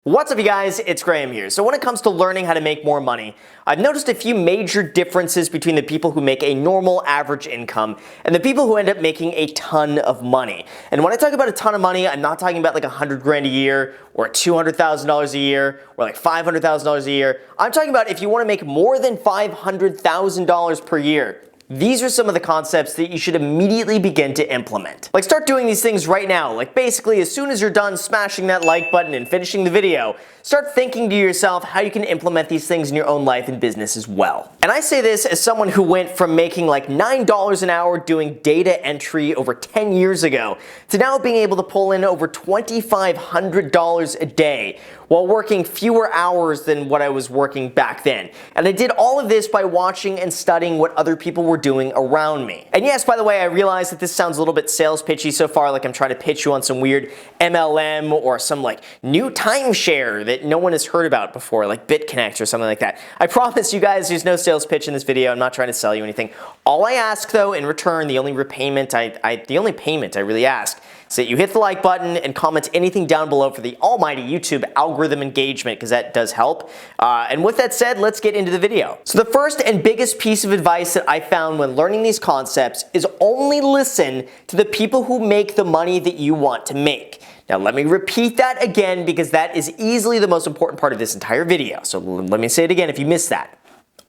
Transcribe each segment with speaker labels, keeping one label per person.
Speaker 1: What's up you guys, it's Graham here. So when it comes to learning how to make more money, I've noticed a few major differences between the people who make a normal average income and the people who end up making a ton of money. And when I talk about a ton of money, I'm not talking about like 100 grand a year or $200,000 a year or like $500,000 a year. I'm talking about if you want to make more than $500,000 per year. These are some of the concepts that you should immediately begin to implement. Like start doing these things right now. Like basically as soon as you're done smashing that like button and finishing the video, start thinking to yourself how you can implement these things in your own life and business as well. And I say this as someone who went from making like $9 an hour doing data entry over 10 years ago to now being able to pull in over $2,500 a day while working fewer hours than what I was working back then. And I did all of this by watching and studying what other people were doing around me. And yes, by the way, I realize that this sounds a little bit sales pitchy so far, like I'm trying to pitch you on some weird MLM or some like new timeshare that no one has heard about before, like BitConnect or something like that. I promise you guys there's no sales pitch in this video. I'm not trying to sell you anything. All I ask though in return, the only payment I really ask is that you hit the like button and comment anything down below for the almighty YouTube algorithm engagement, because that does help. And with that said, let's get into the video. So the first and biggest piece of advice that I found when learning these concepts is only listen to the people who make the money that you want to make. Now let me repeat that again because that is easily the most important part of this entire video. So let me say it again if you missed that.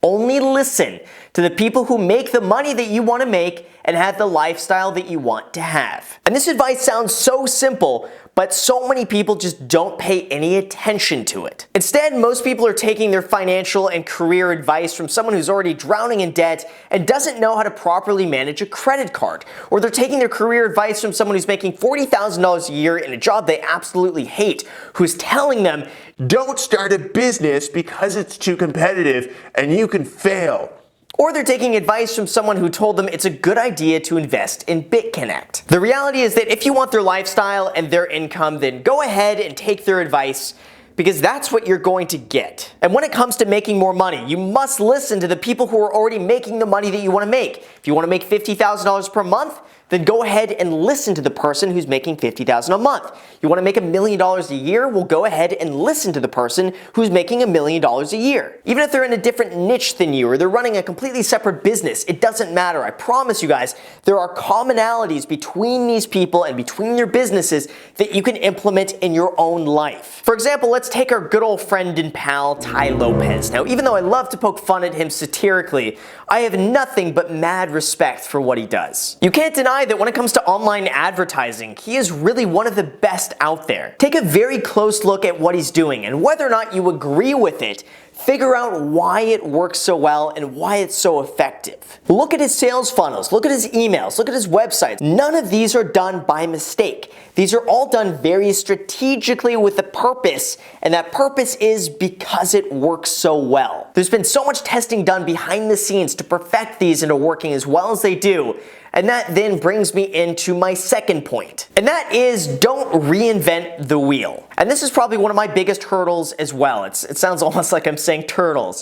Speaker 1: Only listen to the people who make the money that you want to make and have the lifestyle that you want to have. And this advice sounds so simple, but so many people just don't pay any attention to it. Instead, most people are taking their financial and career advice from someone who's already drowning in debt and doesn't know how to properly manage a credit card. Or they're taking their career advice from someone who's making $40,000 a year in a job they absolutely hate, who's telling them,
Speaker 2: don't start a business because it's too competitive and you can fail.
Speaker 1: Or they're taking advice from someone who told them it's a good idea to invest in BitConnect. The reality is that if you want their lifestyle and their income, then go ahead and take their advice, because that's what you're going to get. And when it comes to making more money, you must listen to the people who are already making the money that you want to make. If you want to make $50,000 per month, then go ahead and listen to the person who's making $50,000 a month. You want to make $1 million a year? Well, go ahead and listen to the person who's making $1 million a year. Even if they're in a different niche than you or they're running a completely separate business, it doesn't matter. I promise you guys, there are commonalities between these people and between your businesses that you can implement in your own life. For example, let's take our good old friend and pal, Tai Lopez. Now, even though I love to poke fun at him satirically, I have nothing but mad respect for what he does. You can't deny that when it comes to online advertising, he is really one of the best out there. Take a very close look at what he's doing, and whether or not you agree with it, figure out why it works so well and why it's so effective. Look at his sales funnels, look at his emails, look at his websites. None of these are done by mistake. These are all done very strategically with a purpose, and that purpose is because it works so well. There's been so much testing done behind the scenes to perfect these into working as well as they do. And that then brings me into my second point. And that is, don't reinvent the wheel. And this is probably one of my biggest hurdles as well. It sounds almost like I'm saying turtles.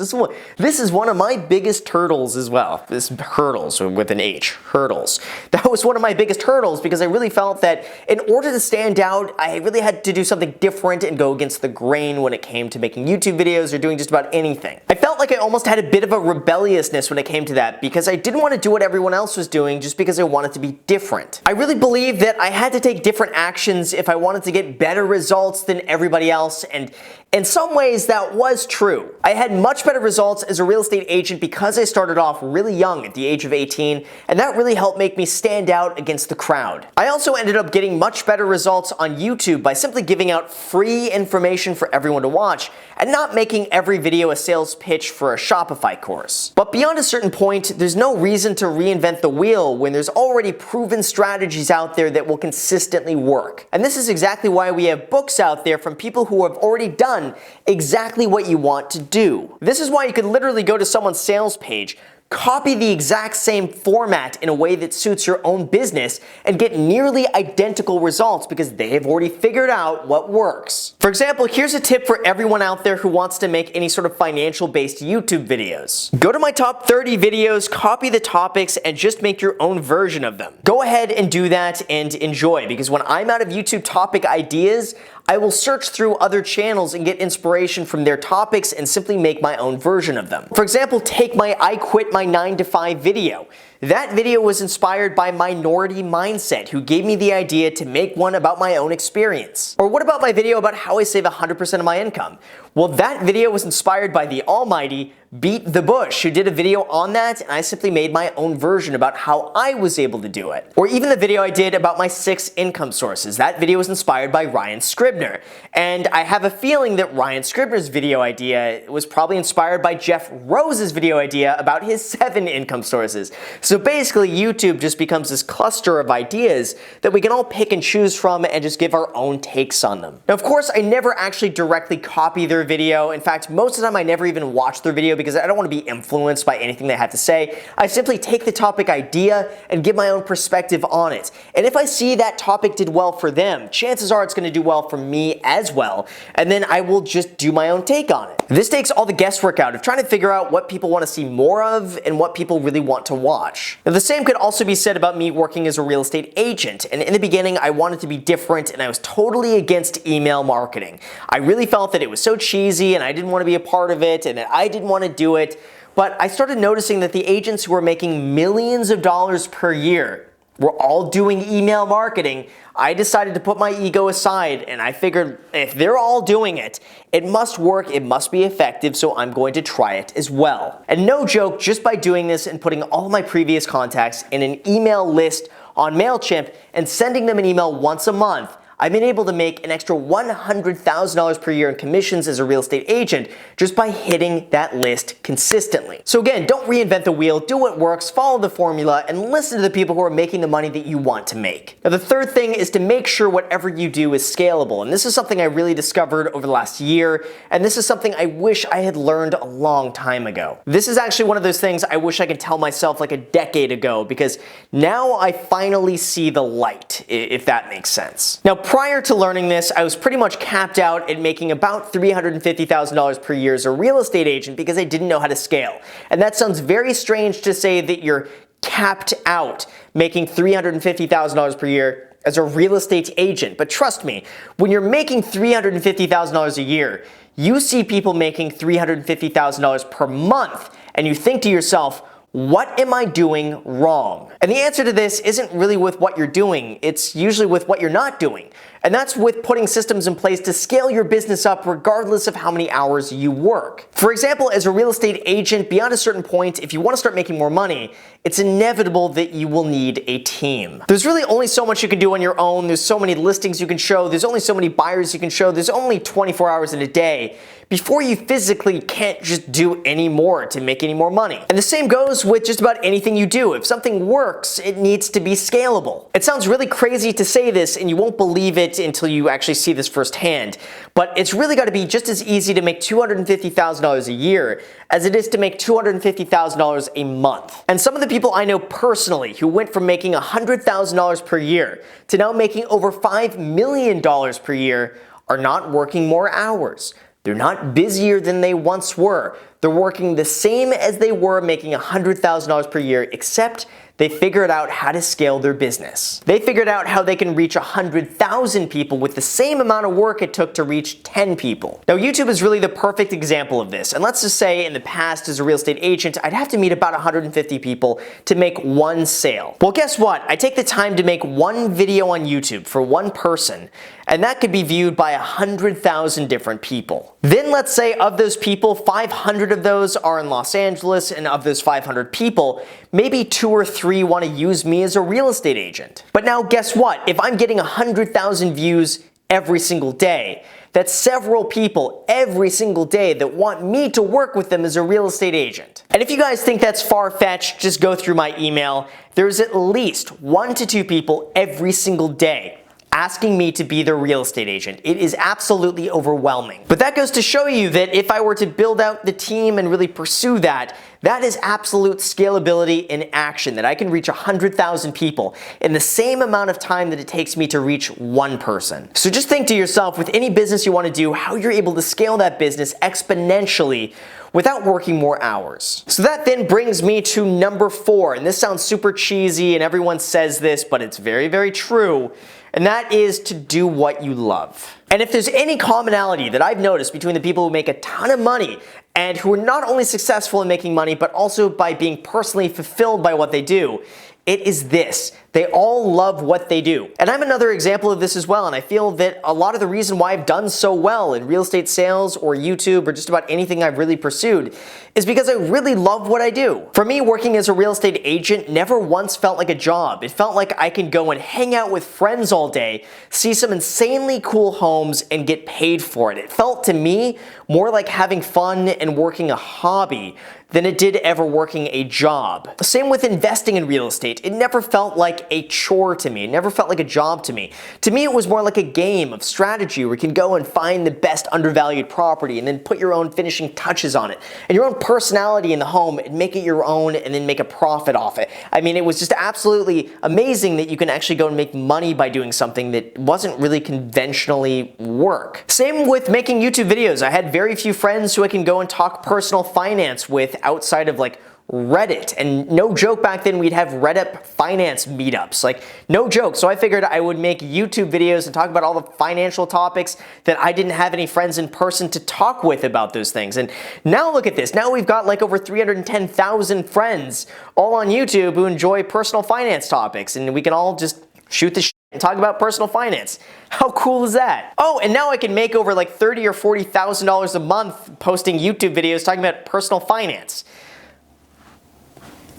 Speaker 1: This is one of my biggest hurdles as well. This hurdles with an H, hurdles. That was one of my biggest hurdles because I really felt that in order to stand out, I really had to do something different and go against the grain when it came to making YouTube videos or doing just about anything. I felt like I almost had a bit of a rebelliousness when it came to that because I didn't want to do what everyone else was doing just because I wanted to be different. I really believed that I had to take different actions if I wanted to get better results than everybody else, and in some ways that was true. I had much better results as a real estate agent because I started off really young at the age of 18, and that really helped make me stand out against the crowd. I also ended up getting much better results on YouTube by simply giving out free information for everyone to watch and not making every video a sales pitch for a Shopify course. But beyond a certain point, there's no reason to reinvent the wheel when there's already proven strategies out there that will consistently work. And this is exactly why we have books out there from people who have already done exactly what you want to do. This is why you could literally go to someone's sales page, copy the exact same format in a way that suits your own business and get nearly identical results because they have already figured out what works. For example, here's a tip for everyone out there who wants to make any sort of financial-based YouTube videos. Go to my top 30 videos, copy the topics, and just make your own version of them. Go ahead and do that and enjoy, because when I'm out of YouTube topic ideas, I will search through other channels and get inspiration from their topics and simply make my own version of them. For example, take my I quit my 9-to-5 video. That video was inspired by Minority Mindset, who gave me the idea to make one about my own experience. Or what about my video about how I save 100% of my income? Well, that video was inspired by the almighty Beat the Bush, who did a video on that, and I simply made my own version about how I was able to do it. Or even the video I did about my 6 income sources. That video was inspired by Ryan Scribner. And I have a feeling that Ryan Scribner's video idea was probably inspired by Jeff Rose's video idea about his 7 income sources. So basically, YouTube just becomes this cluster of ideas that we can all pick and choose from and just give our own takes on them. Now, of course, I never actually directly copy their video. In fact, most of the time I never even watch their video because I don't want to be influenced by anything they have to say. I simply take the topic idea and give my own perspective on it. And if I see that topic did well for them, chances are it's going to do well for me as well. And then I will just do my own take on it. This takes all the guesswork out of trying to figure out what people want to see more of and what people really want to watch. Now, the same could also be said about me working as a real estate agent. And in the beginning, I wanted to be different and I was totally against email marketing. I really felt that it was so cheesy and I didn't want to be a part of it and that I didn't want to do it. But I started noticing that the agents who were making millions of dollars per year were all doing email marketing. I decided to put my ego aside and I figured if they're all doing it, it must work, it must be effective, so I'm going to try it as well. And no joke, just by doing this and putting all my previous contacts in an email list on MailChimp and sending them an email once a month, I've been able to make an extra $100,000 per year in commissions as a real estate agent just by hitting that list consistently. So again, don't reinvent the wheel, do what works, follow the formula, and listen to the people who are making the money that you want to make. Now, the third thing is to make sure whatever you do is scalable, and this is something I really discovered over the last year, and this is something I wish I had learned a long time ago. This is actually one of those things I wish I could tell myself like a decade ago, because now I finally see the light, if that makes sense. Now, prior to learning this, I was pretty much capped out at making about $350,000 per year as a real estate agent because I didn't know how to scale. And that sounds very strange to say that you're capped out making $350,000 per year as a real estate agent. But trust me, when you're making $350,000 a year, you see people making $350,000 per month, and you think to yourself, what am I doing wrong? And the answer to this isn't really with what you're doing, it's usually with what you're not doing. And that's with putting systems in place to scale your business up regardless of how many hours you work. For example, as a real estate agent, beyond a certain point, if you want to start making more money, it's inevitable that you will need a team. There's really only so much you can do on your own, there's so many listings you can show, there's only so many buyers you can show, there's only 24 hours in a day before you physically can't just do any more to make any more money. And the same goes with just about anything you do. If something works, it needs to be scalable. It sounds really crazy to say this and you won't believe it until you actually see this firsthand, but it's really got to be just as easy to make $250,000 a year as it is to make $250,000 a month. And some of the people I know personally who went from making $100,000 per year to now making over $5 million per year are not working more hours. They're not busier than they once were. They're working the same as they were making $100,000 per year, except they figured out how to scale their business. They figured out how they can reach 100,000 people with the same amount of work it took to reach 10 people. Now, YouTube is really the perfect example of this. And let's just say in the past, as a real estate agent, I'd have to meet about 150 people to make one sale. Well, guess what? I take the time to make one video on YouTube for one person, and that could be viewed by 100,000 different people. Then let's say of those people, 500 of those are in Los Angeles, and of those 500 people, maybe 2 or 3 want to use me as a real estate agent. But now guess what? If I'm getting 100,000 views every single day, that's several people every single day that want me to work with them as a real estate agent. And if you guys think that's far-fetched, just go through my email. There's at least 1 to 2 people every single day asking me to be their real estate agent. It is absolutely overwhelming. But that goes to show you that if I were to build out the team and really pursue that, that is absolute scalability in action, that I can reach 100,000 people in the same amount of time that it takes me to reach one person. So just think to yourself, with any business you want to do, how you're able to scale that business exponentially without working more hours. So that then brings me to number 4, and this sounds super cheesy and everyone says this, but it's very, very true, and that is to do what you love. And if there's any commonality that I've noticed between the people who make a ton of money and who are not only successful in making money, but also by being personally fulfilled by what they do, it is this. They all love what they do. And I'm another example of this as well, and I feel that a lot of the reason why I've done so well in real estate sales or YouTube or just about anything I've really pursued is because I really love what I do. For me, working as a real estate agent never once felt like a job. It felt like I could go and hang out with friends all day, see some insanely cool homes, and get paid for it. It felt to me more like having fun and working a hobby than it did ever working a job. Same with investing in real estate. It never felt like a chore to me. It never felt like a job to me. To me, it was more like a game of strategy where you can go and find the best undervalued property and then put your own finishing touches on it and your own personality in the home and make it your own and then make a profit off it. I mean, it was just absolutely amazing that you can actually go and make money by doing something that wasn't really conventionally work. Same with making YouTube videos. I had very few friends who I can go and talk personal finance with outside of like Reddit. And no joke, back then we'd have Reddit finance meetups, like no joke. So I figured I would make YouTube videos and talk about all the financial topics that I didn't have any friends in person to talk with about those things. And now look at this. Now we've got like over 310,000 friends all on YouTube who enjoy personal finance topics, and we can all just shoot the shit and talk about personal finance. How cool is that? Oh, and now I can make over like $30,000 or $40,000 a month posting YouTube videos talking about personal finance.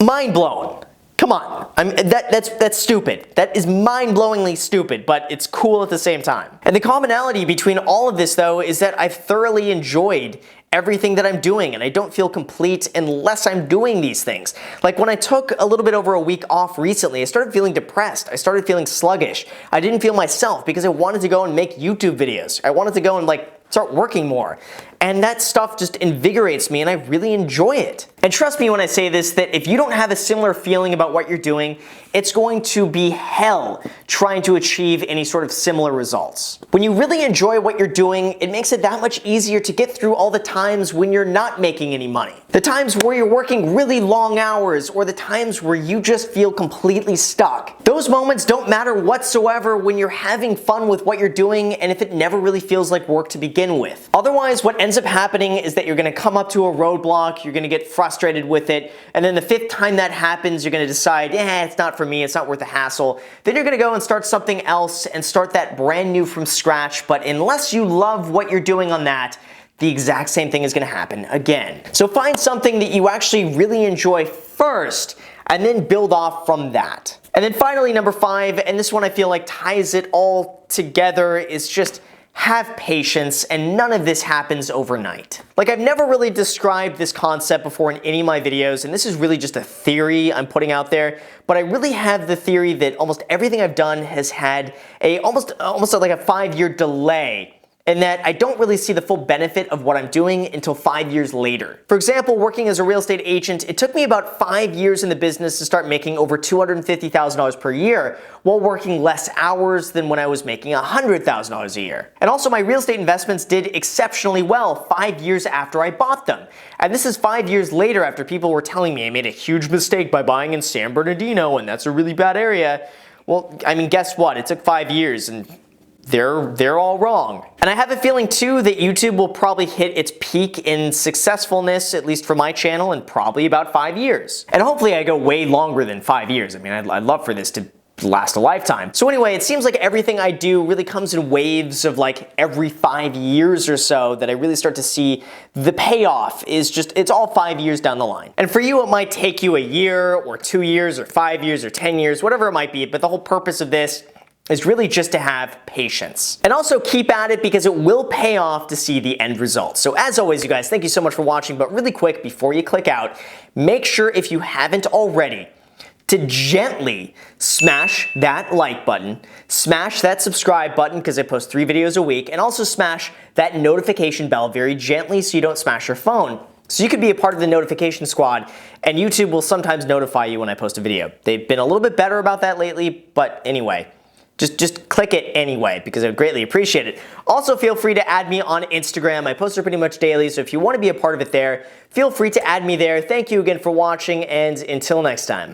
Speaker 1: Mind blown. Come on. I mean, that's stupid. That is mind-blowingly stupid, but it's cool at the same time. And the commonality between all of this, though, is that I've thoroughly enjoyed everything that I'm doing, and I don't feel complete unless I'm doing these things. Like when I took a little bit over a week off recently, I started feeling depressed. I started feeling sluggish. I didn't feel myself because I wanted to go and make YouTube videos. I wanted to go and start working more. And that stuff just invigorates me and I really enjoy it. And trust me when I say this, that if you don't have a similar feeling about what you're doing, it's going to be hell trying to achieve any sort of similar results. When you really enjoy what you're doing, it makes it that much easier to get through all the times when you're not making any money. The times where you're working really long hours, or the times where you just feel completely stuck. Those moments don't matter whatsoever when you're having fun with what you're doing and if it never really feels like work to begin with. Otherwise, what ends up happening is that you're gonna come up to a roadblock, you're gonna get frustrated with it, and then the 5th time that happens, you're gonna decide, it's not for me, it's not worth the hassle. Then you're gonna go and start something else and start that brand new from scratch, but unless you love what you're doing on that, the exact same thing is gonna happen again. So find something that you actually really enjoy first, and then build off from that. And then finally, number 5, and this one I feel like ties it all together, is just have patience, and none of this happens overnight. Like, I've never really described this concept before in any of my videos, and this is really just a theory I'm putting out there, but I really have the theory that almost everything I've done has had almost like a 5-year delay, and that I don't really see the full benefit of what I'm doing until 5 years later. For example, working as a real estate agent, it took me about 5 years in the business to start making over $250,000 per year, while working less hours than when I was making $100,000 a year. And also, my real estate investments did exceptionally well 5 years after I bought them. And this is 5 years later after people were telling me I made a huge mistake by buying in San Bernardino, and that's a really bad area. Well, I mean, guess what? It took 5 years, and they're all wrong. And I have a feeling too that YouTube will probably hit its peak in successfulness, at least for my channel, in probably about 5 years. And hopefully I go way longer than 5 years. I mean, I'd love for this to last a lifetime. So anyway, it seems like everything I do really comes in waves of like every 5 years or so that I really start to see the payoff is just, it's all 5 years down the line. And for you, it might take you a year or 2 years or 5 years or 10 years, whatever it might be, but the whole purpose of this is really just to have patience. And also keep at it because it will pay off to see the end result. So as always, you guys, thank you so much for watching, but really quick, before you click out, make sure if you haven't already, to gently smash that like button, smash that subscribe button because I post 3 videos a week, and also smash that notification bell very gently so you don't smash your phone. So you could be a part of the notification squad, and YouTube will sometimes notify you when I post a video. They've been a little bit better about that lately, but anyway. Just click it anyway because I would greatly appreciate it. Also, feel free to add me on Instagram. I post there pretty much daily, so if you want to be a part of it there, feel free to add me there. Thank you again for watching, and until next time.